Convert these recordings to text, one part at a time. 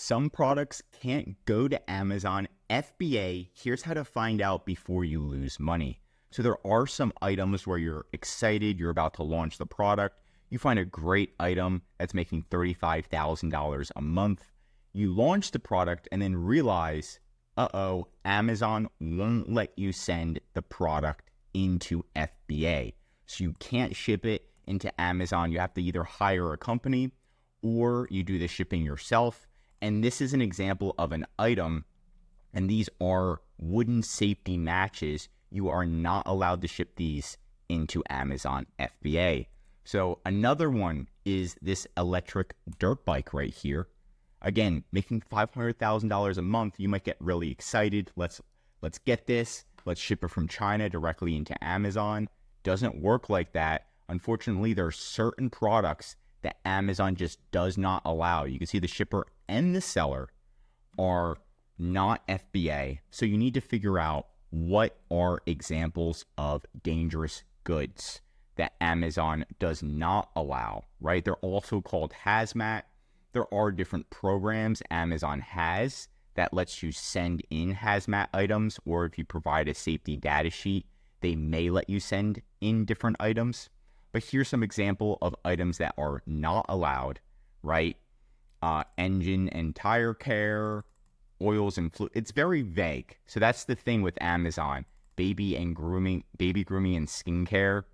Some products can't go to Amazon FBA. Here's how to find out before you lose money. So there are some items where you're excited, you're about to launch the product. You find a great item that's making $35,000 a month. You launch the product and then realize, Amazon won't let you send the product into FBA. So you can't ship it into Amazon. You have to either hire a company or you do the shipping yourself. And this is an example of an item, and these are wooden safety matches. You are not allowed to ship these into Amazon FBA. So another one is this electric dirt bike right here. Again, making $500,000 a month, you might get really excited. Let's get this. Let's ship it from China directly into Amazon. Doesn't work like that. Unfortunately, there are certain products that Amazon just does not allow. You can see the shipper and the seller are not FBA. So you need to figure out what are examples of dangerous goods that Amazon does not allow, right? They're also called Hazmat. There are different programs Amazon has that lets you send in Hazmat items, or if you provide a safety data sheet, they may let you send in different items. But here's some example of items that are not allowed, right? Engine and tire care, oils and fluid. It's very vague. So that's the thing with Amazon. Baby grooming and skincare,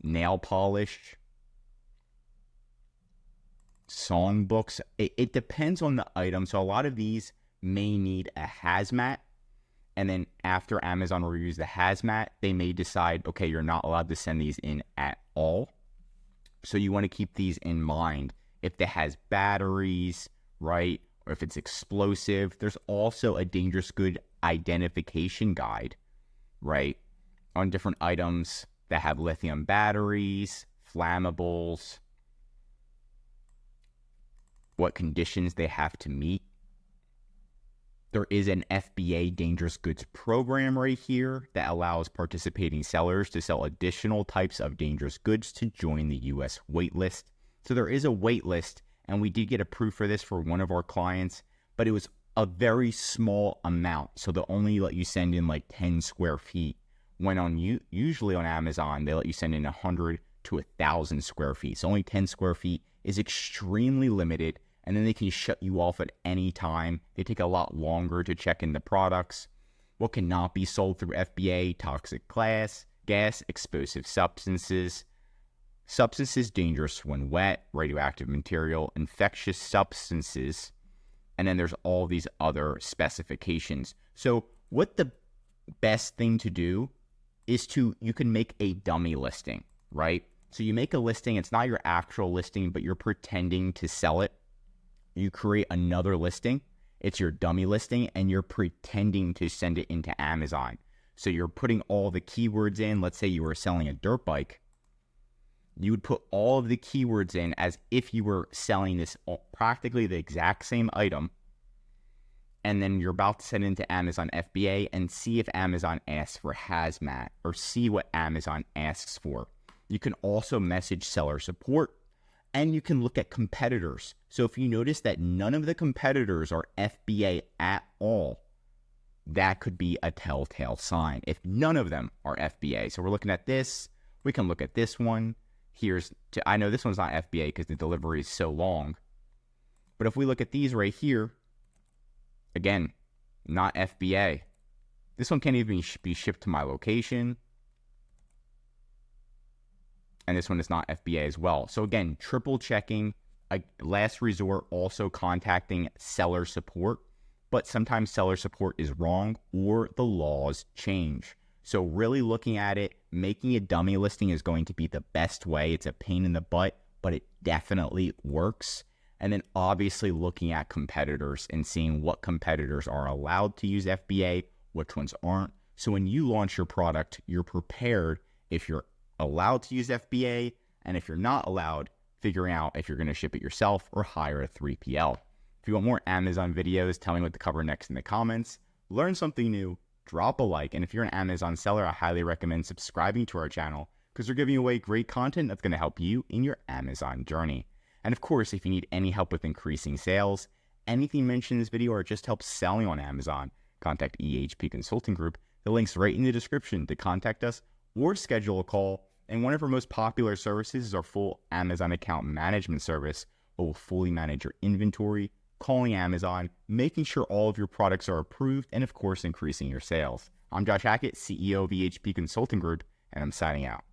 nail polish, songbooks. It depends on the item. So a lot of these may need a hazmat. And then after Amazon reviews the hazmat, they may decide, okay, you're not allowed to send these in at all. So you want to keep these in mind. If it has batteries, right, or if it's explosive, there's also a dangerous good identification guide, right, on different items that have lithium batteries, flammables, what conditions they have to meet. There is an FBA dangerous goods program right here that allows participating sellers to sell additional types of dangerous goods to join the US waitlist. So there is a waitlist, and we did get approved for this for one of our clients, but it was a very small amount. So they'll only let you send in like 10 square feet. When usually on Amazon, they let you send in 100 to 1,000 square feet. So only 10 square feet is extremely limited. And then they can shut you off at any time. They take a lot longer to check in the products. What cannot be sold through FBA: toxic gas, explosive substances, substances dangerous when wet, radioactive material, infectious substances, and then there's all these other specifications. So what the best thing to do is you can make a dummy listing, right? So you make a listing, it's not your actual listing, but you're pretending to sell it. You create another listing, it's your dummy listing, and you're pretending to send it into Amazon. So you're putting all the keywords in. Let's say you were selling a dirt bike. You would put all of the keywords in as if you were selling this practically the exact same item. And then you're about to send it into Amazon FBA and see if Amazon asks for hazmat or see what Amazon asks for. You can also message seller support. And you can look at competitors. So if you notice that none of the competitors are FBA at all, that could be a telltale sign if none of them are FBA. So we're looking at this. We can look at this one. I know this one's not FBA because the delivery is so long. But if we look at these right here, again, not FBA. This one can't even be shipped to my location. And this one is not FBA as well. So again, triple checking, last resort, also contacting seller support. But sometimes seller support is wrong or the laws change. So really looking at it, making a dummy listing is going to be the best way. It's a pain in the butt, but it definitely works. And then obviously looking at competitors and seeing what competitors are allowed to use FBA, which ones aren't. So when you launch your product, you're prepared if you're allowed to use FBA, and if you're not allowed, figuring out if you're going to ship it yourself or hire a 3PL. If you want more Amazon videos, tell me what to cover next in the comments. Learn something new, drop a like, and if you're an Amazon seller, I highly recommend subscribing to our channel because we're giving away great content that's going to help you in your Amazon journey. And of course, if you need any help with increasing sales, anything mentioned in this video or just helps selling on Amazon, contact EHP Consulting Group. The link's right in the description to contact us or schedule a call. And one of our most popular services is our full Amazon account management service, where we'll fully manage your inventory, calling Amazon, making sure all of your products are approved, and of course, increasing your sales. I'm Josh Hackett, CEO of EHP Consulting Group, and I'm signing out.